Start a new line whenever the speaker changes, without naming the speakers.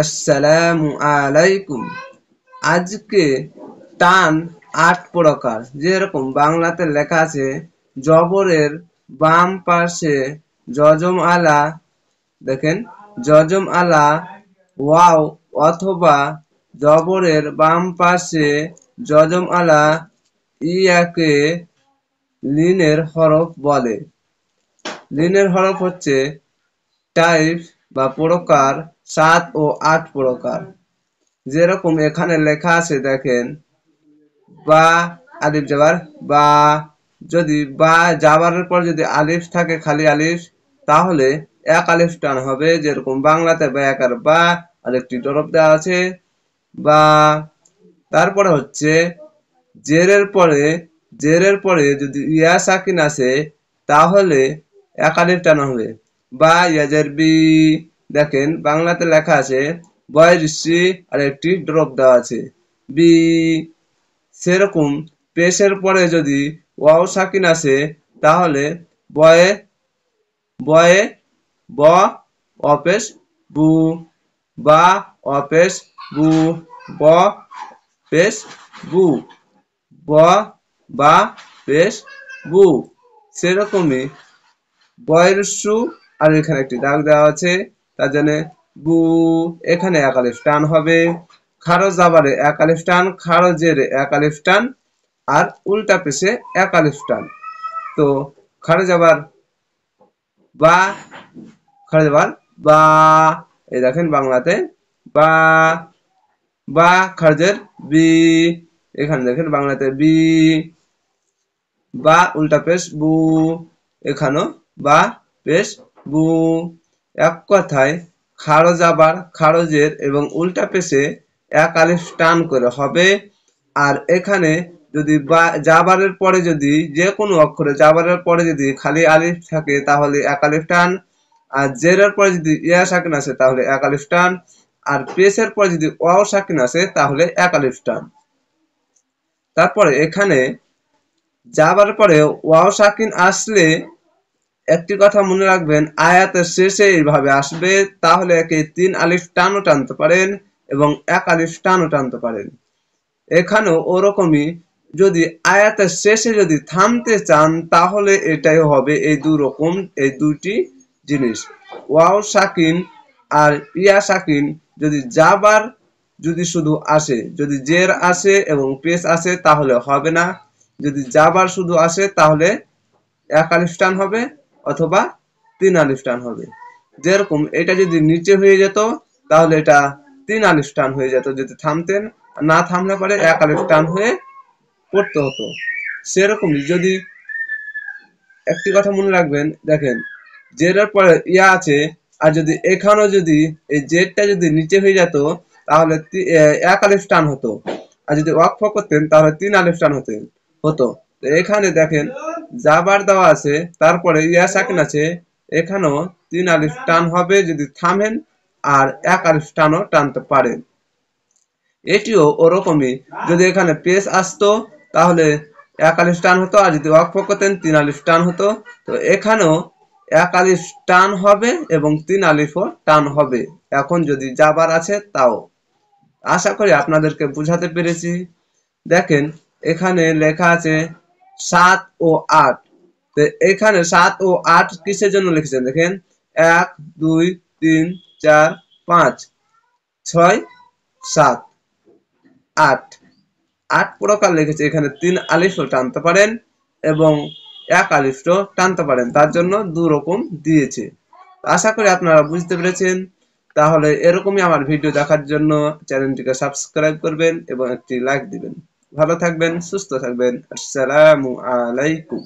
আসসালামু আলাইকুম। আজকে টান ৮ প্রকার। যেরকম বাংলাতে লেখা আছে, জবরের বাম পাশে যজম আলা, দেখেন যজম আলা ওয়াও অথবা জবরের বাম পাশে যজম আলা ইয়াকে লিনের হরফ বলে। লিনের হরফ হচ্ছে টাইপ বা প্রকার ৭ ও ৮ প্রকার। যেরকম এখানে লেখা আছে, দেখেন বা আলিফ জাবার বা, যদি বা জাবারের পর যদি আলিফ থাকে, খালি আলিফ, তাহলে এক আলিফ টান হবে। যেরকম বাংলাতে বা একার বা, আর একটি ডরব দেওয়া আছে বা। তারপরে হচ্ছে জেরের পরে যদি ইয়া সাকিন আছে, তাহলে এক আলিফ টান হবে বা ইয়াজের বি। দেখেন বাংলাতে লেখা আছে বয়ের সি, আর একটি ড্রপ দেওয়া আছে বি। সেরকম পেশের পরে যদি ওয়াও সাকিন আছে, তাহলে বয়ে বয়ে ব অপেশ বু, বা অপেশ বু, ব পেশ বু, ব বা পেশ বু। সেরকমই বয়ের সু, আর এখানে একটি দাগ দেওয়া আছে, তার জন্য বু। এখানে এক আলিফ টান হবে। খারজ জাবারে এক আলিফ টান, খারজের এক আলিফ টান, আর উল্টা পেশে এক আলিফ টান। তো খারজ আবার বা, খারজ আবার বা, এই দেখেন বাংলাতে বা বা, খারজের বি, এখানে দেখেন বাংলাতে বি বা উল্টা পেশ বু, এখানেও বা পেশ বু। এক কথায় খারজ আবার খারজের এবং উল্টা পেশে এক আলিফ টান করে হবে। আর এখানে যদি বা জাবারের পরে যদি যে কোনো অক্ষরে জাবারের পরে যদি খালি আলিফ থাকে, তাহলে এক আলিফ টান। আর জেরের পরে যদি ইয়া সাকিন আছে, তাহলে এক আলিফ টান। আর পেশের পরে যদি ওয়াও সাকিন আছে, তাহলে এক আলিফ টান। তারপরে এখানে যাবার পরে ওয়াও সাকিন আসলে একটি কথা মনে রাখবেন, আয়াতের শেষে এইভাবে আসবে, তাহলে একে ৩ আলিফ টানও টানতে পারেন এবং এক আলিফ টানও টানতে পারেন। এখানেও ওরকমই, যদি আয়াতের শেষে যদি থামতে চান, তাহলে এটাই হবে এই দুরকম, এই দুইটি জিনিস। ওয়াও সাকিন আর ইয়া সাকিন যদি যাবার যদি শুধু আসে, যদি জের আসে এবং পেশ আসে, তাহলে হবে না। যদি যাবার শুধু আসে, তাহলে এক আলিফ টান হবে অথবা ৩ আলিফ টান হবে। যেরকম এটা যদি নিচে হয়ে যেত, তাহলে এটা ৩ আলিফ টান হয়ে যেত যদি থামতেন, না থামলে পরে এক আলিফ টান হয়ে পড়তে হতো। সেরকমই যদি একটি কথা মনে রাখবেন, দেখেন জেরের পরে ইয়া আছে, আর যদি এখানেও যদি এই জেরটা যদি নিচে হয়ে যেত, তাহলে এক আলিফ টান হতো। আর যদি ওয়াকফ করতেন, তাহলে ৩ আলিফ টান হতো। তো এখানে দেখেন জাবার দেওয়া আছে, তারপরে ইয়া সাকিন আছে, এখানেও ৩ আলিফ টান হবে যদি থামেন, আর এক আলিফ টানও টানতে পারেন। এটিও ওরকমই, যদি এখানে পেশ আসতো, তাহলে এক আলিফ টান হতো, আর যদি ওয়াকফ করতেন ৩ আলিফ টান হতো। তো এখানেও এক আলিফ টান হবে এবং ৩ আলিফও টান হবে, এখন যদি যাবার আছে তাও। আশা করি আপনাদেরকে বুঝাতে পেরেছি। দেখেন এখানে লেখা আছে ৭ ও ৮। তো এখানে ৭ ও ৮ কিসের জন্য লিখেছেন, দেখেন ১ ২ ৩ ৪ ৫ ৬ ৭ ৮ ৮ প্রকার লিখেছে। এখানে ৩ আলিফও টানতে পারেন এবং এক আলিফও টানতে পারেন, তার জন্য দু রকম দিয়েছে। আশা করি আপনারা বুঝতে পেরেছেন। তাহলে এরকমই আমার ভিডিও দেখার জন্য চ্যানেলটিকে সাবস্ক্রাইব করবেন এবং একটি লাইক দিবেন। ভালো থাকবেন, সুস্থ থাকবেন। আসসালামু আলাইকুম।